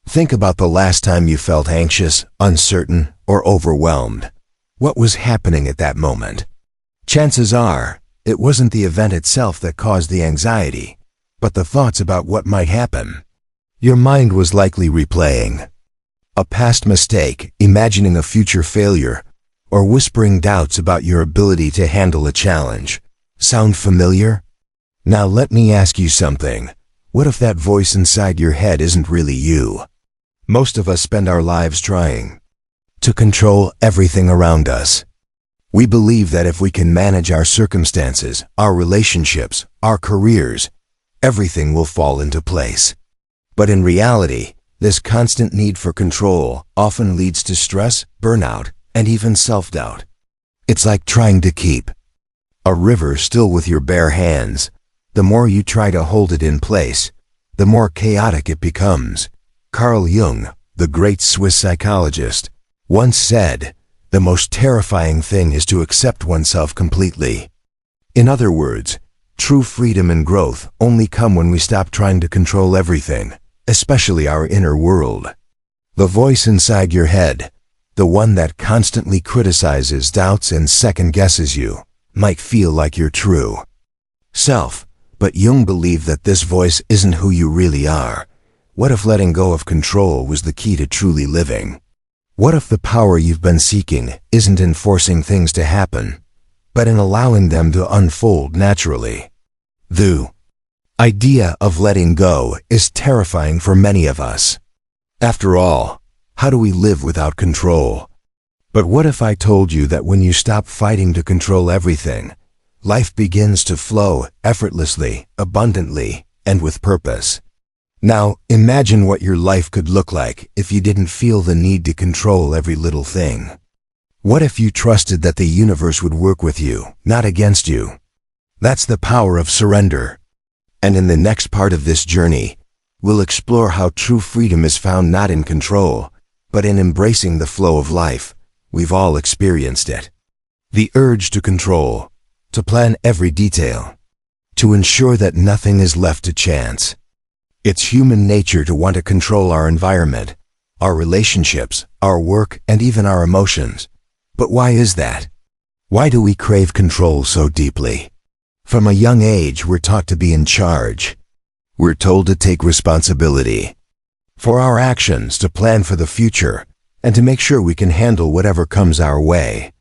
Think about the last time you felt anxious, uncertain, or overwhelmed. What was happening at that moment? Chances are, it wasn't the event itself that caused the anxiety, but the thoughts about what might happen. Your mind was likely replaying a past mistake, imagining a future failure, or whispering doubts about your ability to handle a challenge. Sound familiar? Now let me ask you something. What if that voice inside your head isn't really you? Most of us spend our lives trying to control everything around us. We believe that if we can manage our circumstances, our relationships, our careers, everything will fall into place. But in reality, this constant need for control often leads to stress, burnout, and even self-doubt. It's like trying to keep a river still with your bare hands. The more you try to hold it in place, the more chaotic it becomes. Carl Jung, the great Swiss psychologist, once said, "The most terrifying thing is to accept oneself completely." In other words, true freedom and growth only come when we stop trying to control everything, especially our inner world. The voice inside your head, the one that constantly criticizes, doubts, and second-guesses you, might feel like your true self, but Jung believed that this voice isn't who you really are. What if letting go of control was the key to truly living? What if the power you've been seeking isn't in forcing things to happen, but in allowing them to unfold naturally? The idea of letting go is terrifying for many of us. After all, how do we live without control? But what if I told you that when you stop fighting to control everything, life begins to flow effortlessly, abundantly, and with purpose? Now, imagine what your life could look like if you didn't feel the need to control every little thing. What if you trusted that the universe would work with you, not against you? That's the power of surrender. And in the next part of this journey, we'll explore how true freedom is found not in control, but in embracing the flow of life. We've all experienced it. The urge to control, to plan every detail, to ensure that nothing is left to chance. It's human nature to want to control our environment, our relationships, our work, and even our emotions. But why is that? Why do we crave control so deeply? From a young age, we're taught to be in charge. We're told to take responsibility for our actions, to plan for the future, and to make sure we can handle whatever comes our way.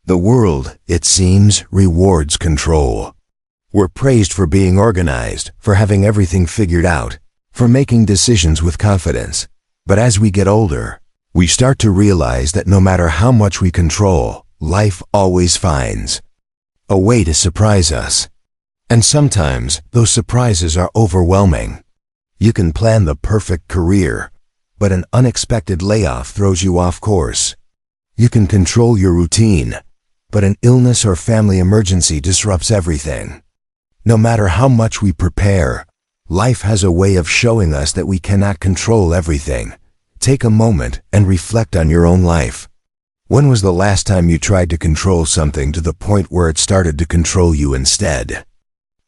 The world, it seems, rewards control. We're praised for being organized, for having everything figured out, for making decisions with confidence. But as we get older, we start to realize that no matter how much we control, life always finds a way to surprise us. And sometimes, those surprises are overwhelming. You can plan the perfect career, but an unexpected layoff throws you off course. You can control your routine, but an illness or family emergency disrupts everything. No matter how much we prepare, life has a way of showing us that we cannot control everything. Take a moment and reflect on your own life. When was the last time you tried to control something to the point where it started to control you instead?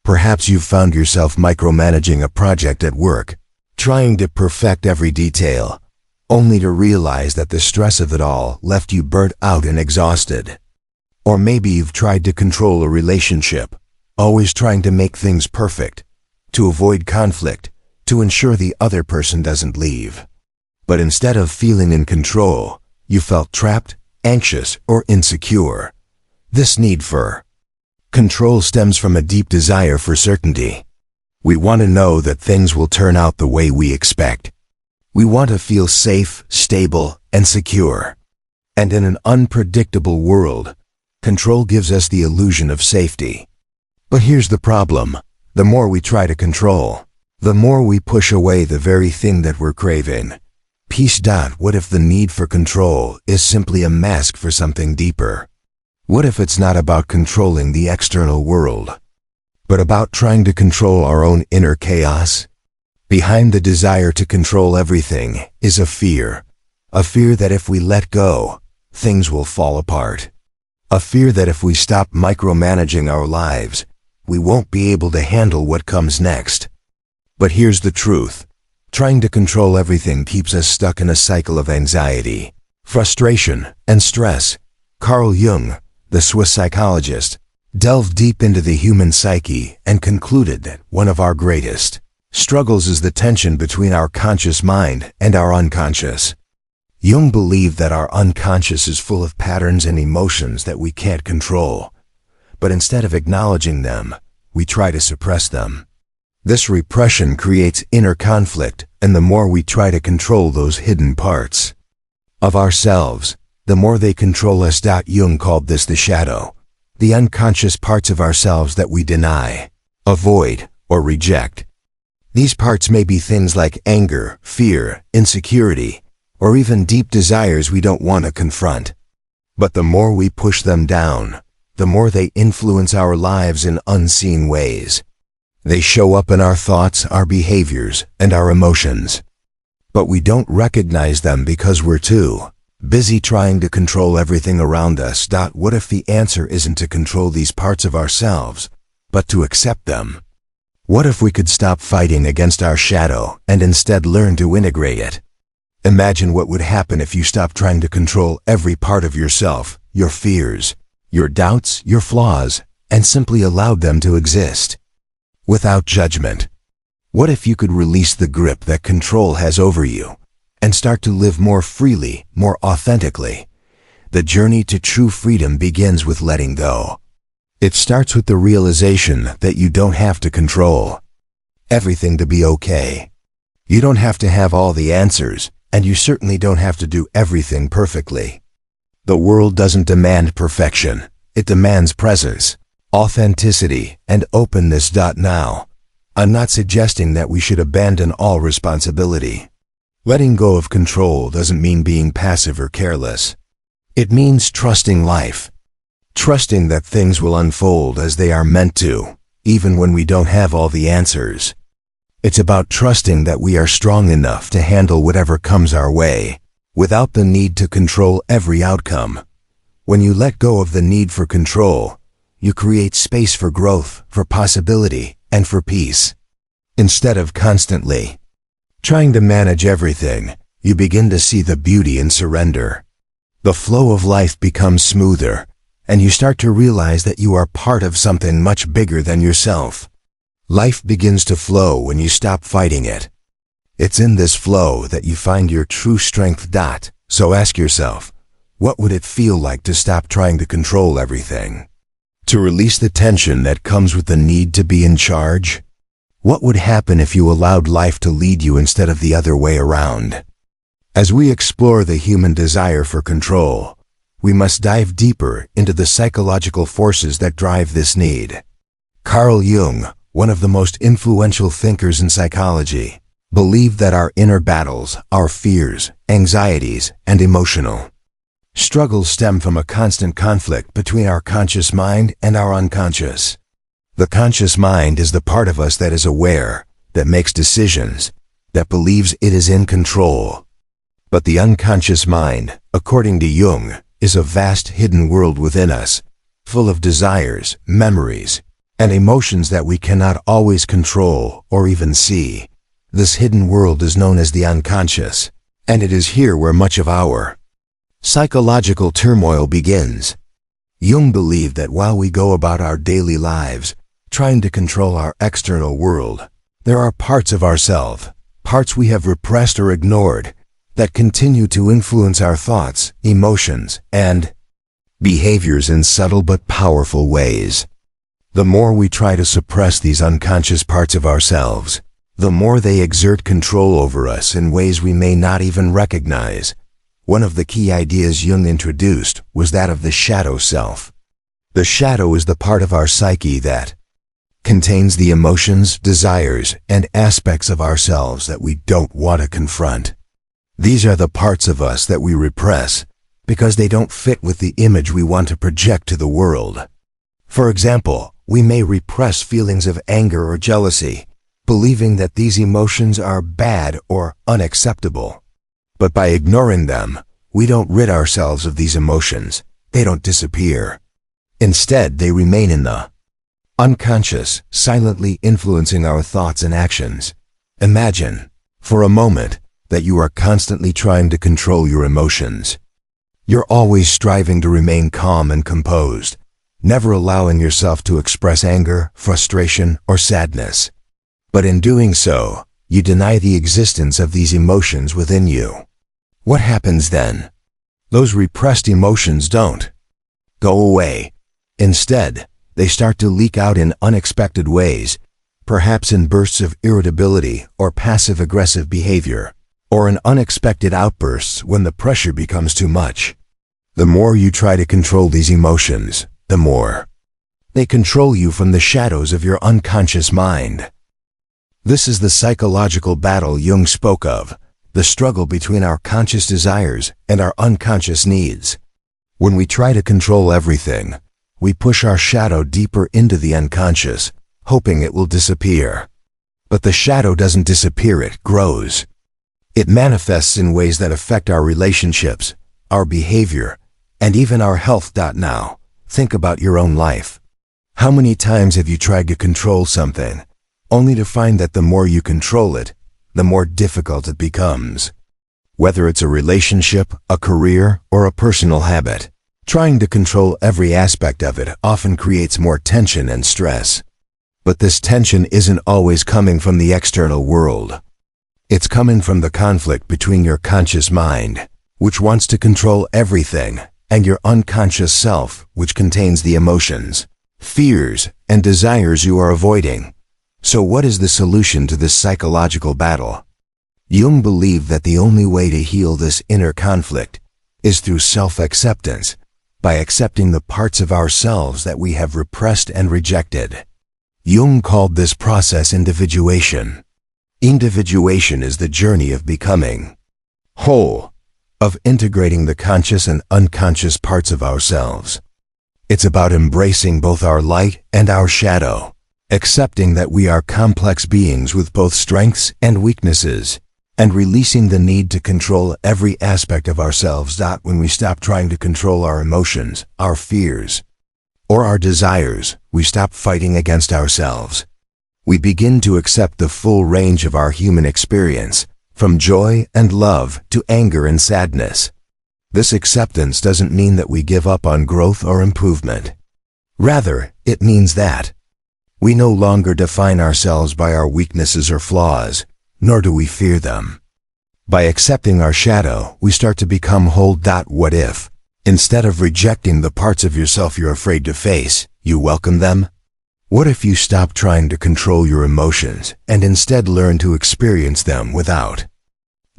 Perhaps you've found yourself micromanaging a project at work, trying to perfect every detail, only to realize that the stress of it all left you burnt out and exhausted. Or maybe you've tried to control a relationship, always trying to make things perfect, to avoid conflict, to ensure the other person doesn't leave. But instead of feeling in control, you felt trapped, anxious, or insecure. This need for control stems from a deep desire for certainty. We want to know that things will turn out the way we expect. We want to feel safe, stable, and secure. And in an unpredictable world, control gives us the illusion of safety. But here's the problem. The more we try to control, the more we push away the very thing that we're craving. Peace. What if the need for control is simply a mask for something deeper? What if it's not about controlling the external world, but about trying to control our own inner chaos? Behind the desire to control everything is a fear that if we let go, things will fall apart. A fear that if we stop micromanaging our lives, we won't be able to handle what comes next. But here's the truth. Trying to control everything keeps us stuck in a cycle of anxiety, frustration, and stress. Carl Jung, the Swiss psychologist, delved deep into the human psyche and concluded that one of our greatest struggles is the tension between our conscious mind and our unconscious. Jung believed that our unconscious is full of patterns and emotions that we can't control, but instead of acknowledging them, we try to suppress them. This repression creates inner conflict, and the more we try to control those hidden parts of ourselves, the more they control us. Jung called this the shadow, the unconscious parts of ourselves that we deny, avoid, or reject. These parts may be things like anger, fear, insecurity, or even deep desires we don't want to confront. But the more we push them down, the more they influence our lives in unseen ways. They show up in our thoughts, our behaviors, and our emotions. But we don't recognize them because we're too busy trying to control everything around us. What if the answer isn't to control these parts of ourselves, but to accept them? What if we could stop fighting against our shadow and instead learn to integrate it? Imagine what would happen if you stopped trying to control every part of yourself, your fears, your doubts, your flaws, and simply allowed them to exist without judgment. What if you could release the grip that control has over you and start to live more freely, more authentically? The journey to true freedom begins with letting go. It starts with the realization that you don't have to control everything to be okay. You don't have to have all the answers, and you certainly don't have to do everything perfectly. The world doesn't demand perfection. It demands presence, authenticity, and openness. Now, I'm not suggesting that we should abandon all responsibility. Letting go of control doesn't mean being passive or careless. It means trusting life, trusting that things will unfold as they are meant to, even when we don't have all the answers. It's about trusting that we are strong enough to handle whatever comes our way, without the need to control every outcome. When you let go of the need for control, you create space for growth, for possibility, and for peace. Instead of constantly trying to manage everything, you begin to see the beauty in surrender. The flow of life becomes smoother, and you start to realize that you are part of something much bigger than yourself. Life begins to flow when you stop fighting it. It's in this flow that you find your true strength. So ask yourself, what would it feel like to stop trying to control everything? To release the tension that comes with the need to be in charge? What would happen if you allowed life to lead you instead of the other way around? As we explore the human desire for control, we must dive deeper into the psychological forces that drive this need. Carl Jung, one of the most influential thinkers in psychology, believed that our inner battles, our fears, anxieties, and emotional struggles stem from a constant conflict between our conscious mind and our unconscious. The conscious mind is the part of us that is aware, that makes decisions, that believes it is in control. But the unconscious mind, according to Jung, is a vast hidden world within us, full of desires, memories, and emotions that we cannot always control or even see. This hidden world is known as the unconscious, and it is here where much of our psychological turmoil begins. Jung believed that while we go about our daily lives, trying to control our external world, there are parts of ourselves, parts we have repressed or ignored, that continue to influence our thoughts, emotions, and behaviors in subtle but powerful ways. The more we try to suppress these unconscious parts of ourselves, the more they exert control over us in ways we may not even recognize. One of the key ideas Jung introduced was that of the shadow self. The shadow is the part of our psyche that contains the emotions, desires, and aspects of ourselves that we don't want to confront. These are the parts of us that we repress because they don't fit with the image we want to project to the world. For example, we may repress feelings of anger or jealousy, believing that these emotions are bad or unacceptable. But by ignoring them, we don't rid ourselves of these emotions. They don't disappear. Instead, they remain in the unconscious, silently influencing our thoughts and actions. Imagine for a moment, that you are constantly trying to control your emotions. You're always striving to remain calm and composed, never allowing yourself to express anger, frustration, or sadness. But in doing so, you deny the existence of these emotions within you. What happens then? Those repressed emotions don't go away. Instead, they start to leak out in unexpected ways, perhaps in bursts of irritability or passive-aggressive behavior, or in unexpected outbursts when the pressure becomes too much. The more you try to control these emotions, the more they control you from the shadows of your unconscious mind. This is the psychological battle Jung spoke of, the struggle between our conscious desires and our unconscious needs. When we try to control everything, we push our shadow deeper into the unconscious, hoping it will disappear. But the shadow doesn't disappear, it grows. It manifests in ways that affect our relationships, our behavior, and even our health. Now, think about your own life. How many times have you tried to control something, only to find that the more you control it, the more difficult it becomes? Whether it's a relationship, a career, or a personal habit, trying to control every aspect of it often creates more tension and stress. But this tension isn't always coming from the external world. It's coming from the conflict between your conscious mind, which wants to control everything, and your unconscious self, which contains the emotions, fears, and desires you are avoiding. So what is the solution to this psychological battle? Jung believed that the only way to heal this inner conflict is through self-acceptance, by accepting the parts of ourselves that we have repressed and rejected. Jung called this process individuation. Individuation is the journey of becoming whole, of integrating the conscious and unconscious parts of ourselves. It's about embracing both our light and our shadow, accepting that we are complex beings with both strengths and weaknesses, and releasing the need to control every aspect of ourselves. When we stop trying to control our emotions, our fears, or our desires, we stop fighting against ourselves. We begin to accept the full range of our human experience, from joy and love to anger and sadness. This acceptance doesn't mean that we give up on growth or improvement. Rather, it means that we no longer define ourselves by our weaknesses or flaws, nor do we fear them. By accepting our shadow, we start to become whole. What if, instead of rejecting the parts of yourself you're afraid to face, you welcome them? What if you stop trying to control your emotions and instead learn to experience them without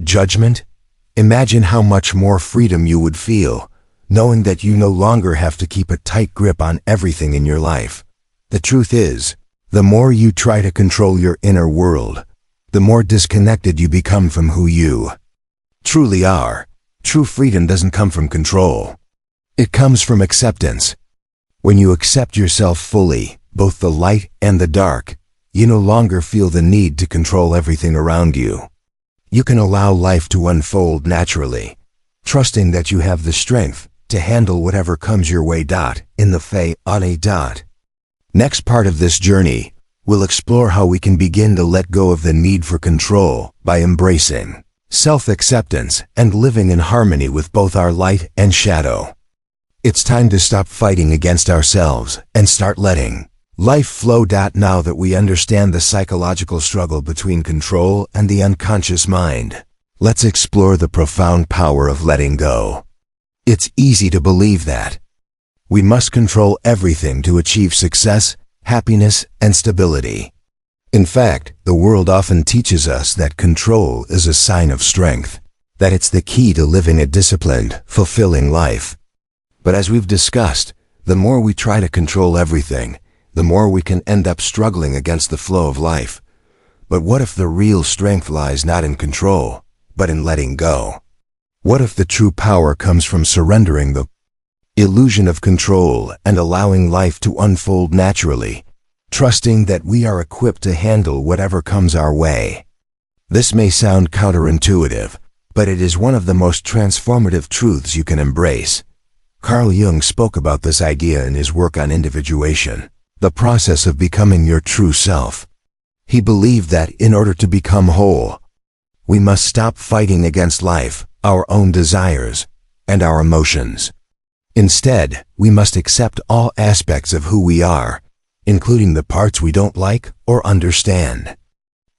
judgment? Imagine how much more freedom you would feel, knowing that you no longer have to keep a tight grip on everything in your life. The truth is, the more you try to control your inner world, the more disconnected you become from who you truly are. True freedom doesn't come from control. It comes from acceptance. When you accept yourself fully, both the light and the dark, you no longer feel the need to control everything around you. You can allow life to unfold naturally, trusting that you have the strength to handle whatever comes your way. In the Fei. Next part of this journey, we'll explore how we can begin to let go of the need for control by embracing self-acceptance and living in harmony with both our light and shadow. It's time to stop fighting against ourselves and start letting life flow. Now that we understand the psychological struggle between control and the unconscious mind, let's explore the profound power of letting go. It's easy to believe that we must control everything to achieve success, happiness, and stability. In fact, the world often teaches us that control is a sign of strength, that it's the key to living a disciplined, fulfilling life. But as we've discussed, the more we try to control everything, the more we can end up struggling against the flow of life. But what if the real strength lies not in control, but in letting go? What if the true power comes from surrendering the illusion of control and allowing life to unfold naturally, trusting that we are equipped to handle whatever comes our way? This may sound counterintuitive, but it is one of the most transformative truths you can embrace. Carl Jung spoke about this idea in his work on individuation, the process of becoming your true self. He believed that in order to become whole, We must stop fighting against life, our own desires, and our emotions. Instead, we must accept all aspects of who we are, including the parts we don't like or understand.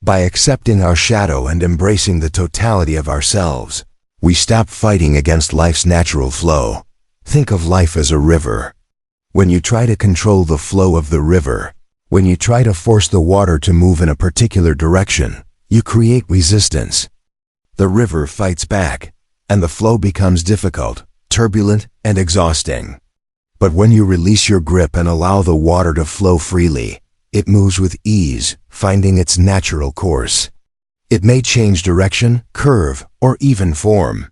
By accepting our shadow and embracing the totality of ourselves, we stop fighting against life's natural flow. Think of life as a river. When you try to control the flow of the river, when you try to force the water to move in a particular direction, you create resistance. The river fights back, and the flow becomes difficult, turbulent, and exhausting. But when you release your grip and allow the water to flow freely, it moves with ease, finding its natural course. It may change direction, curve, or even form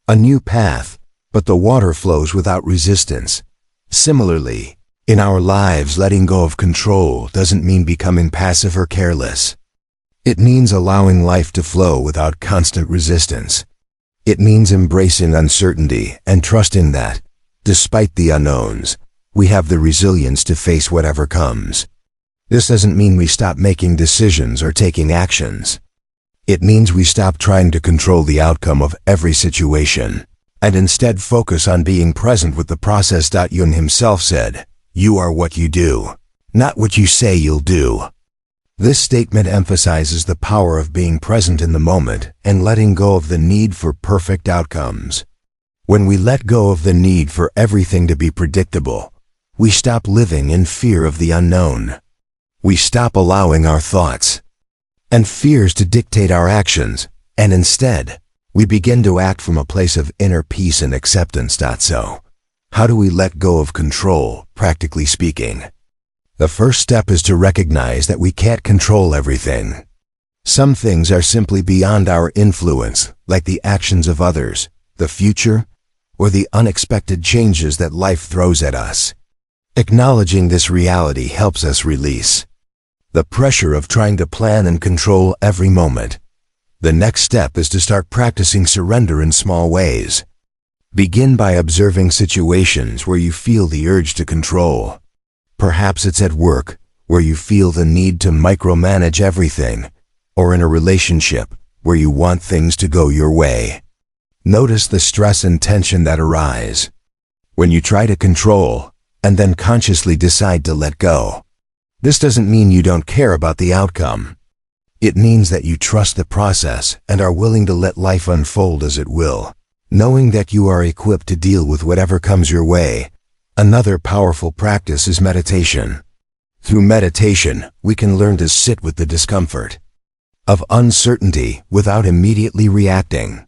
a new path, but the water flows without resistance. Similarly, in our lives, letting go of control doesn't mean becoming passive or careless. It means allowing life to flow without constant resistance. It means embracing uncertainty and trusting that, despite the unknowns, we have the resilience to face whatever comes. This doesn't mean we stop making decisions or taking actions. It means we stop trying to control the outcome of every situation, and instead focus on being present with the process. Jung himself said, "You are what you do, not what you say you'll do." This statement emphasizes the power of being present in the moment and letting go of the need for perfect outcomes. When we let go of the need for everything to be predictable, we stop living in fear of the unknown. We stop allowing our thoughts and fears to dictate our actions, and instead, we begin to act from a place of inner peace and acceptance. So, how do we let go of control, practically speaking? The first step is to recognize that we can't control everything. Some things are simply beyond our influence, like the actions of others, the future, or the unexpected changes that life throws at us. Acknowledging this reality helps us release the pressure of trying to plan and control every moment. The next step is to start practicing surrender in small ways. Begin by observing situations where you feel the urge to control. Perhaps it's at work, where you feel the need to micromanage everything, or in a relationship, where you want things to go your way. Notice the stress and tension that arise when you try to control, and then consciously decide to let go. This doesn't mean you don't care about the outcome. It means that you trust the process and are willing to let life unfold as it will, knowing that you are equipped to deal with whatever comes your way. Another powerful practice is meditation. Through meditation, we can learn to sit with the discomfort of uncertainty without immediately reacting.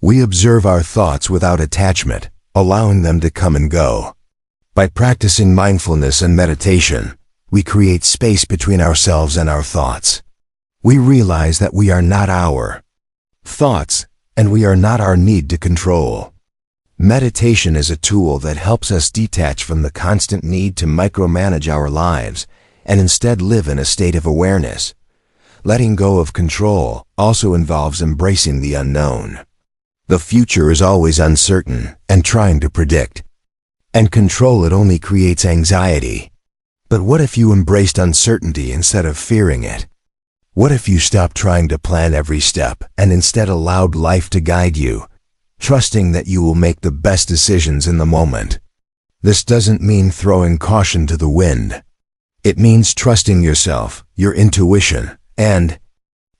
We observe our thoughts without attachment, allowing them to come and go. By practicing mindfulness and meditation, we create space between ourselves and our thoughts. We realize that we are not our thoughts, and we are not our need to control. Meditation is a tool that helps us detach from the constant need to micromanage our lives and instead live in a state of awareness. Letting go of control also involves embracing the unknown. The future is always uncertain and trying to predict, and control it only creates anxiety. But what if you embraced uncertainty instead of fearing it? What if you stopped trying to plan every step and instead allowed life to guide you, trusting that you will make the best decisions in the moment? This doesn't mean throwing caution to the wind. It means trusting yourself, your intuition, and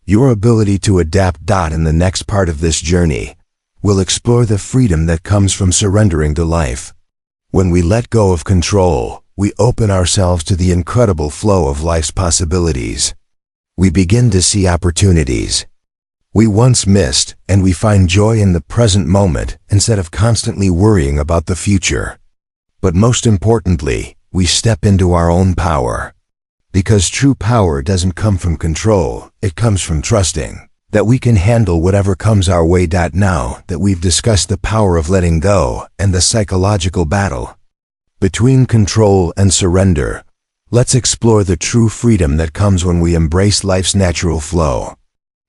your ability to adapt. In the next part of this journey, we'll explore the freedom that comes from surrendering to life. When we let go of control, we open ourselves to the incredible flow of life's possibilities. We begin to see opportunities we once missed, and we find joy in the present moment instead of constantly worrying about the future. But most importantly, we step into our own power. Because true power doesn't come from control, it comes from trusting that we can handle whatever comes our way. Now that we've discussed the power of letting go and the psychological battle between control and surrender, let's explore the true freedom that comes when we embrace life's natural flow.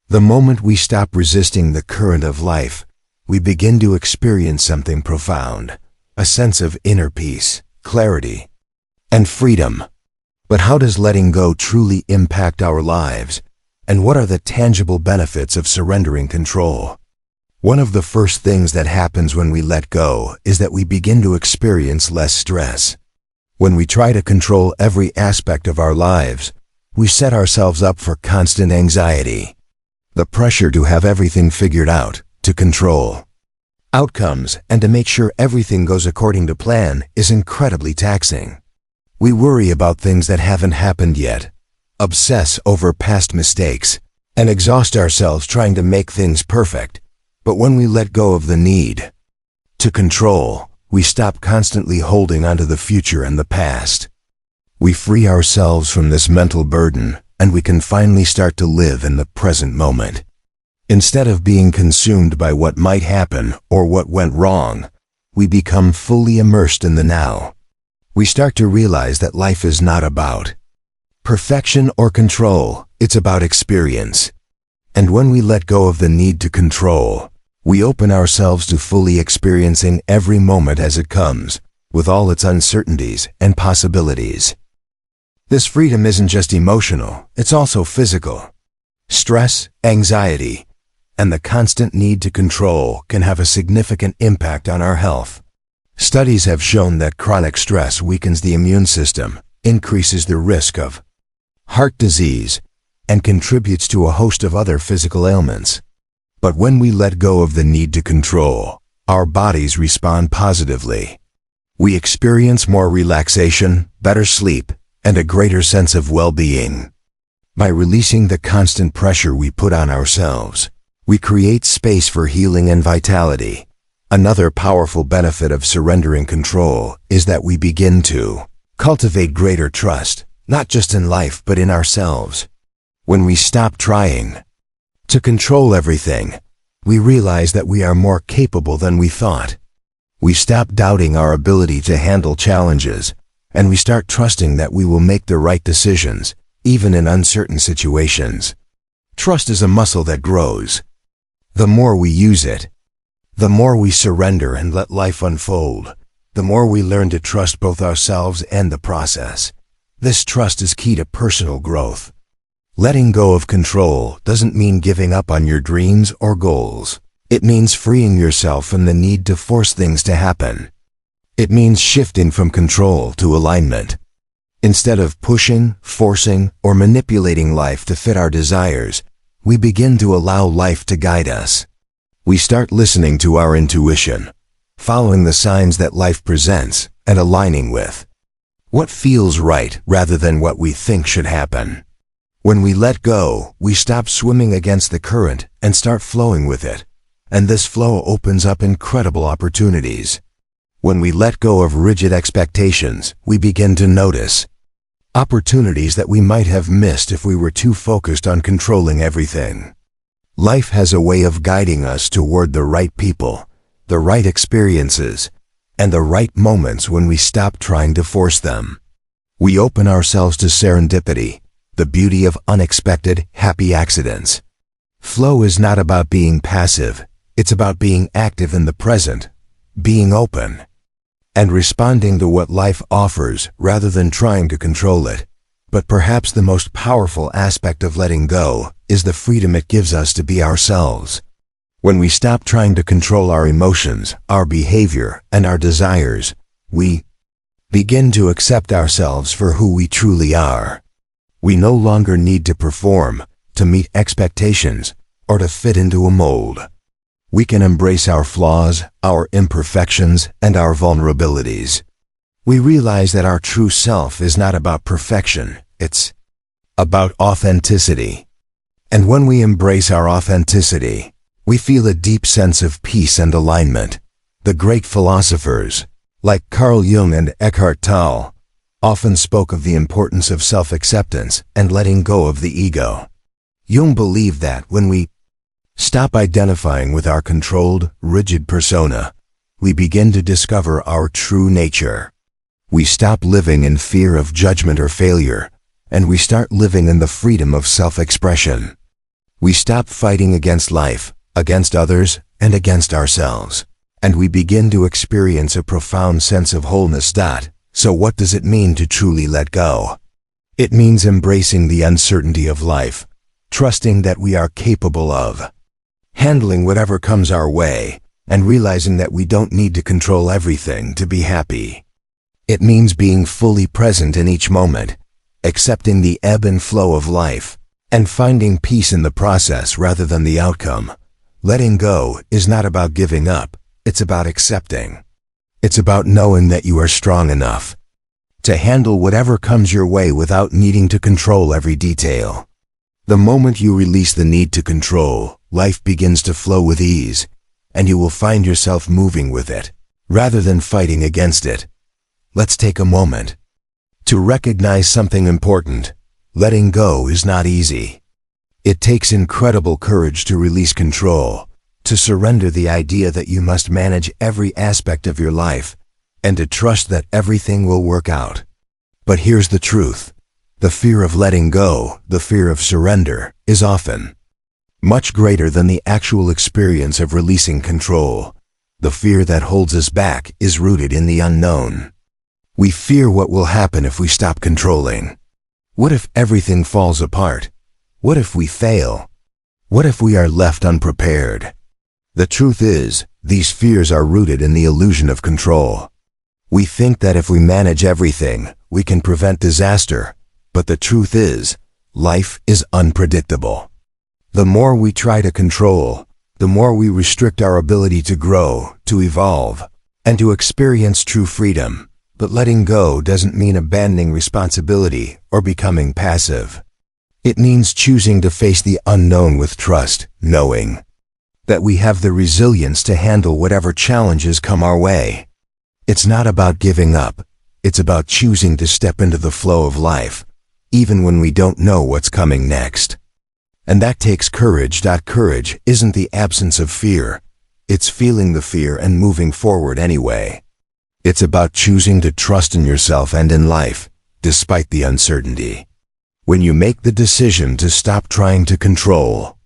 The moment we stop resisting the current of life, we begin to experience something profound, a sense of inner peace, clarity, and freedom. But how does letting go truly impact our lives? And what are the tangible benefits of surrendering control? One of the first things that happens when we let go is that we begin to experience less stress. When we try to control every aspect of our lives, we set ourselves up for constant anxiety. The pressure to have everything figured out, to control outcomes, and to make sure everything goes according to plan is incredibly taxing. We worry about things that haven't happened yet, obsess over past mistakes, and exhaust ourselves trying to make things perfect. But when we let go of the need to control, we stop constantly holding onto the future and the past. We free ourselves from this mental burden, and we can finally start to live in the present moment. Instead of being consumed by what might happen or what went wrong, we become fully immersed in the now. We start to realize that life is not about perfection or control, it's about experience. And when we let go of the need to control, we open ourselves to fully experiencing every moment as it comes, with all its uncertainties and possibilities. This freedom isn't just emotional, it's also physical. Stress, anxiety, and the constant need to control can have a significant impact on our health. Studies have shown that chronic stress weakens the immune system, increases the risk of heart disease, and contributes to a host of other physical ailments. But when we let go of the need to control, our bodies respond positively. We experience more relaxation, better sleep, and a greater sense of well-being. By releasing the constant pressure we put on ourselves, we create space for healing and vitality. Another powerful benefit of surrendering control is that we begin to cultivate greater trust, not just in life but in ourselves. When we stop trying to control everything, we realize that we are more capable than we thought. We stop doubting our ability to handle challenges, and we start trusting that we will make the right decisions, even in uncertain situations. Trust is a muscle that grows. The more we use it, the more we surrender and let life unfold, the more we learn to trust both ourselves and the process. This trust is key to personal growth. Letting go of control doesn't mean giving up on your dreams or goals. It means freeing yourself from the need to force things to happen. It means shifting from control to alignment. Instead of pushing, forcing, or manipulating life to fit our desires, we begin to allow life to guide us. We start listening to our intuition, following the signs that life presents, and aligning with what feels right rather than what we think should happen. When we let go, we stop swimming against the current and start flowing with it, and this flow opens up incredible opportunities. When we let go of rigid expectations, we begin to notice opportunities that we might have missed if we were too focused on controlling everything. Life has a way of guiding us toward the right people, the right experiences, and the right moments when we stop trying to force them. We open ourselves to serendipity, the beauty of unexpected, happy accidents. Flow is not about being passive, it's about being active in the present, being open, and responding to what life offers rather than trying to control it. But perhaps the most powerful aspect of letting go is the freedom it gives us to be ourselves. When we stop trying to control our emotions, our behavior, and our desires, we begin to accept ourselves for who we truly are. We no longer need to perform, to meet expectations, or to fit into a mold. We can embrace our flaws, our imperfections, and our vulnerabilities. We realize that our true self is not about perfection, it's about authenticity. And when we embrace our authenticity, we feel a deep sense of peace and alignment. The great philosophers, like Carl Jung and Eckhart Tolle, often spoke of the importance of self-acceptance and letting go of the ego. Jung believed that when we stop identifying with our controlled, rigid persona, we begin to discover our true nature. We stop living in fear of judgment or failure, and we start living in the freedom of self-expression. We stop fighting against life, against others, and against ourselves, and we begin to experience a profound sense of wholeness. So what does it mean to truly let go? It means embracing the uncertainty of life, trusting that we are capable of handling whatever comes our way, and realizing that we don't need to control everything to be happy. It means being fully present in each moment, accepting the ebb and flow of life, and finding peace in the process rather than the outcome. Letting go is not about giving up, it's about accepting. It's about knowing that you are strong enough to handle whatever comes your way without needing to control every detail. The moment you release the need to control, life begins to flow with ease, and you will find yourself moving with it, rather than fighting against it. Let's take a moment to recognize something important. Letting go is not easy. It takes incredible courage to release control, to surrender the idea that you must manage every aspect of your life, and to trust that everything will work out. But here's the truth. The fear of letting go, the fear of surrender, is often much greater than the actual experience of releasing control. The fear that holds us back is rooted in the unknown. We fear what will happen if we stop controlling. What if everything falls apart? What if we fail? What if we are left unprepared? The truth is, these fears are rooted in the illusion of control. We think that if we manage everything, we can prevent disaster. But the truth is, life is unpredictable. The more we try to control, the more we restrict our ability to grow, to evolve, and to experience true freedom. But letting go doesn't mean abandoning responsibility or becoming passive. It means choosing to face the unknown with trust, knowing that we have the resilience to handle whatever challenges come our way. It's not about giving up. It's about choosing to step into the flow of life, even when we don't know what's coming next. And that takes courage. Courage isn't the absence of fear. It's feeling the fear and moving forward anyway. It's about choosing to trust in yourself and in life, despite the uncertainty. When you make the decision to stop trying to control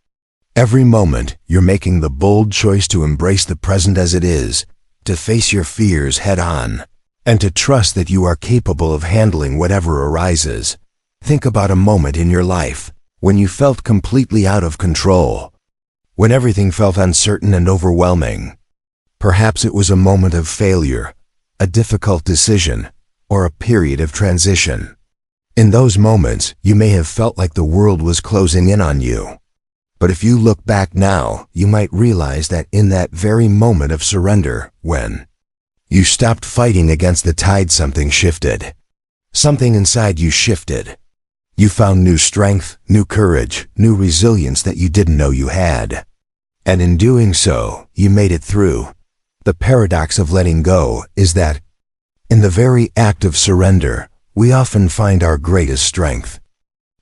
every moment, you're making the bold choice to embrace the present as it is, to face your fears head on, and to trust that you are capable of handling whatever arises. Think about a moment in your life when you felt completely out of control, when everything felt uncertain and overwhelming. Perhaps it was a moment of failure, a difficult decision, or a period of transition. In those moments, you may have felt like the world was closing in on you. But if you look back now, you might realize that in that very moment of surrender, when you stopped fighting against the tide, something shifted. Something inside you shifted. You found new strength, new courage, new resilience that you didn't know you had. And in doing so, you made it through. The paradox of letting go is that, in the very act of surrender, we often find our greatest strength.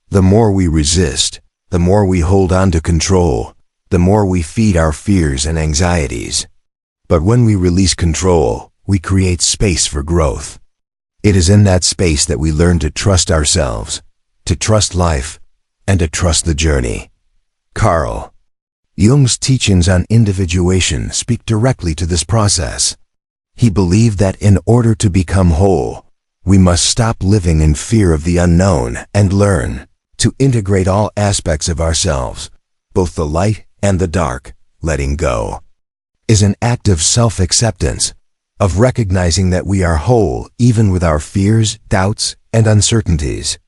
The more we resist, the more we hold on to control, the more we feed our fears and anxieties. But when we release control, we create space for growth. It is in that space that we learn to trust ourselves, to trust life, and to trust the journey. Carl Jung's teachings on individuation speak directly to this process. He believed that in order to become whole, we must stop living in fear of the unknown and learn to integrate all aspects of ourselves, both the light and the dark. Letting go is an act of self-acceptance, of recognizing that we are whole even with our fears, doubts, and uncertainties.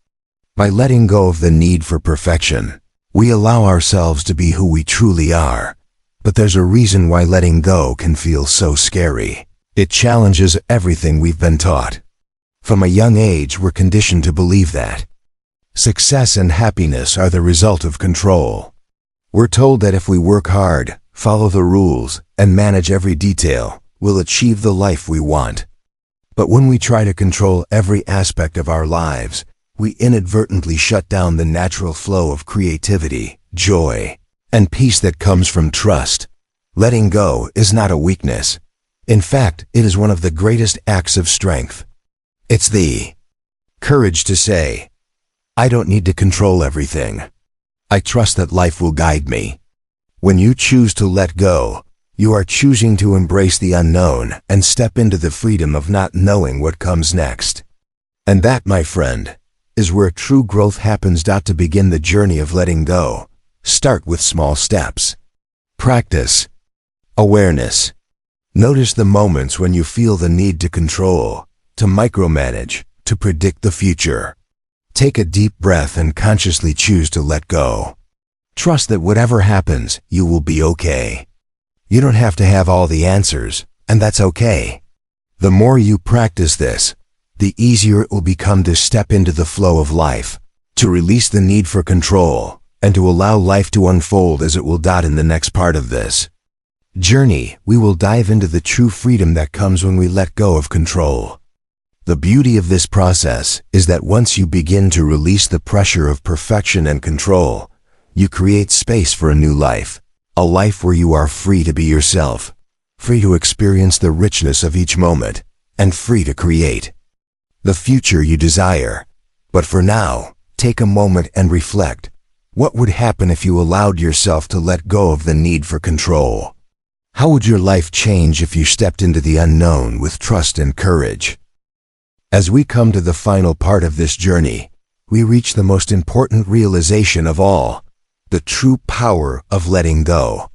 By letting go of the need for perfection, we allow ourselves to be who we truly are. But there's a reason why letting go can feel so scary. It challenges everything we've been taught. From a young age, we're conditioned to believe that success and happiness are the result of control. We're told that if we work hard, follow the rules, and manage every detail, we'll achieve the life we want. But when we try to control every aspect of our lives, we inadvertently shut down the natural flow of creativity, joy, and peace that comes from trust. Letting go is not a weakness. In fact, it is one of the greatest acts of strength. It's the courage to say, I don't need to control everything. I trust that life will guide me. When you choose to let go, you are choosing to embrace the unknown and step into the freedom of not knowing what comes next. And that, my friend, is where true growth happens. To begin the journey of letting go, start with small steps. Practice awareness. Notice the moments when you feel the need to control, to micromanage, to predict the future. Take a deep breath and consciously choose to let go. Trust that whatever happens, you will be okay. You don't have to have all the answers, and that's okay. The more you practice this, the easier it will become to step into the flow of life, to release the need for control, and to allow life to unfold as it will. In the next part of this journey, we will dive into the true freedom that comes when we let go of control. The beauty of this process is that once you begin to release the pressure of perfection and control, you create space for a new life, a life where you are free to be yourself, free to experience the richness of each moment, and free to create the future you desire. But for now, take a moment and reflect. What would happen if you allowed yourself to let go of the need for control? How would your life change if you stepped into the unknown with trust and courage? As we come to the final part of this journey, we reach the most important realization of all, the true power of letting go.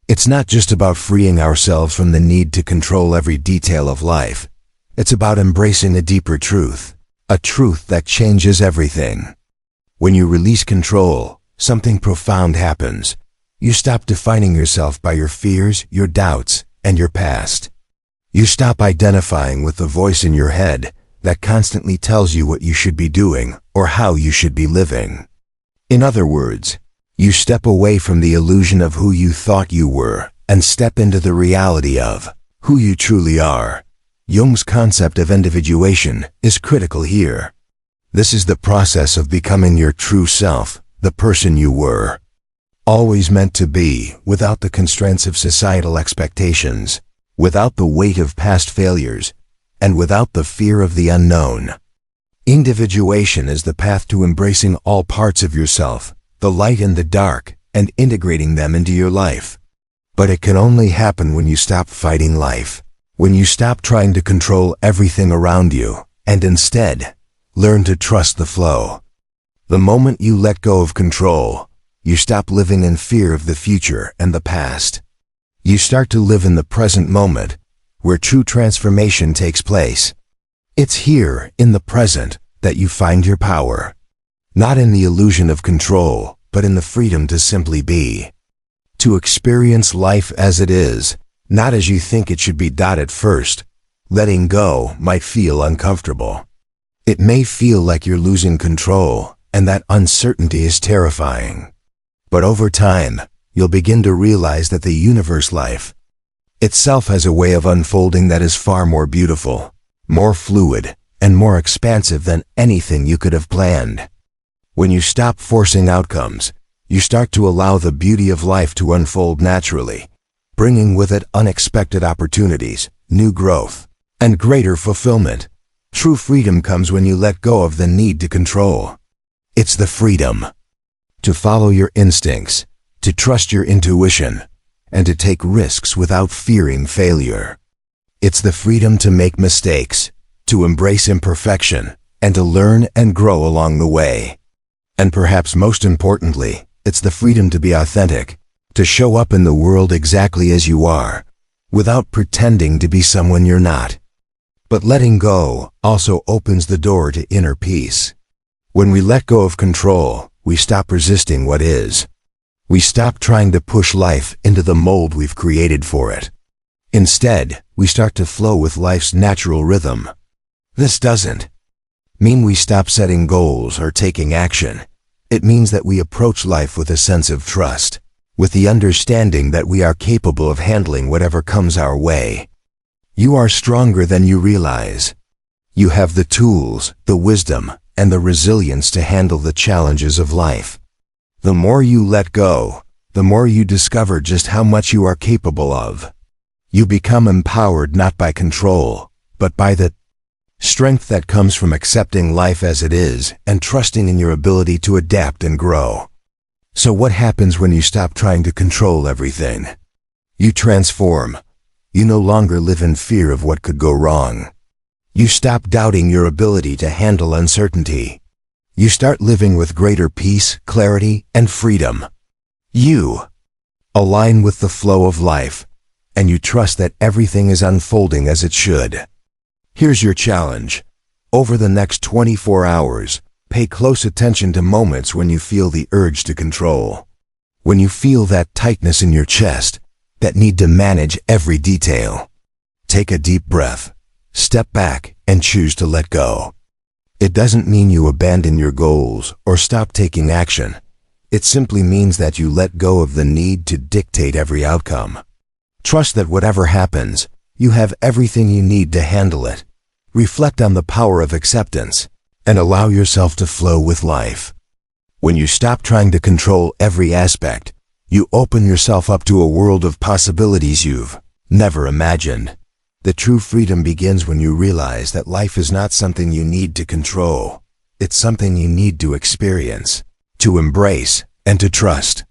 It's not just about freeing ourselves from the need to control every detail of life. It's about embracing a deeper truth, a truth that changes everything. When you release control, something profound happens. You stop defining yourself by your fears, your doubts, and your past. You stop identifying with the voice in your head that constantly tells you what you should be doing or how you should be living. In other words, you step away from the illusion of who you thought you were and step into the reality of who you truly are. Jung's concept of individuation is critical here. This is the process of becoming your true self, the person you were always meant to be, without the constraints of societal expectations, without the weight of past failures, and without the fear of the unknown. Individuation is the path to embracing all parts of yourself, the light and the dark, and integrating them into your life. But it can only happen when you stop fighting life, when you stop trying to control everything around you, and instead, learn to trust the flow. The moment you let go of control, you stop living in fear of the future and the past. You start to live in the present moment, where true transformation takes place. It's here, in the present, that you find your power. Not in the illusion of control, but in the freedom to simply be. To experience life as it is, not as you think it should be. At first, letting go might feel uncomfortable. It may feel like you're losing control, and that uncertainty is terrifying. But over time, you'll begin to realize that the universe life itself has a way of unfolding that is far more beautiful, more fluid, and more expansive than anything you could have planned. When you stop forcing outcomes, you start to allow the beauty of life to unfold naturally, bringing with it unexpected opportunities, new growth, and greater fulfillment. True freedom comes when you let go of the need to control. It's the freedom to follow your instincts, to trust your intuition, and to take risks without fearing failure. It's the freedom to make mistakes, to embrace imperfection, and to learn and grow along the way. And perhaps most importantly, it's the freedom to be authentic, to show up in the world exactly as you are, without pretending to be someone you're not. But letting go also opens the door to inner peace. When we let go of control, we stop resisting what is. We stop trying to push life into the mold we've created for it. Instead, we start to flow with life's natural rhythm. This doesn't mean we stop setting goals or taking action. It means that we approach life with a sense of trust, with the understanding that we are capable of handling whatever comes our way. You are stronger than you realize. You have the tools, the wisdom, and the resilience to handle the challenges of life. The more you let go, the more you discover just how much you are capable of. You become empowered not by control, but by the strength that comes from accepting life as it is and trusting in your ability to adapt and grow. So what happens when you stop trying to control everything? You transform. You no longer live in fear of what could go wrong. You stop doubting your ability to handle uncertainty. You start living with greater peace, clarity, and freedom. You align with the flow of life, and you trust that everything is unfolding as it should. Here's your challenge. Over the next 24 hours, pay close attention to moments when you feel the urge to control. When you feel that tightness in your chest, that need to manage every detail. Take a deep breath, step back, and choose to let go. It doesn't mean you abandon your goals or stop taking action. It simply means that you let go of the need to dictate every outcome. Trust that whatever happens, you have everything you need to handle it. Reflect on the power of acceptance and allow yourself to flow with life. When you stop trying to control every aspect, you open yourself up to a world of possibilities you've never imagined. The true freedom begins when you realize that life is not something you need to control. It's something you need to experience, to embrace, and to trust.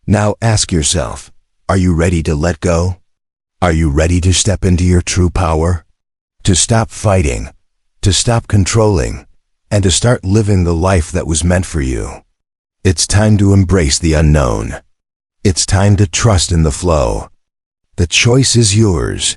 Now ask yourself, are you ready to let go? Are you ready to step into your true power? To stop fighting, to stop controlling, and to start living the life that was meant for you. It's time to embrace the unknown. It's time to trust in the flow. The choice is yours.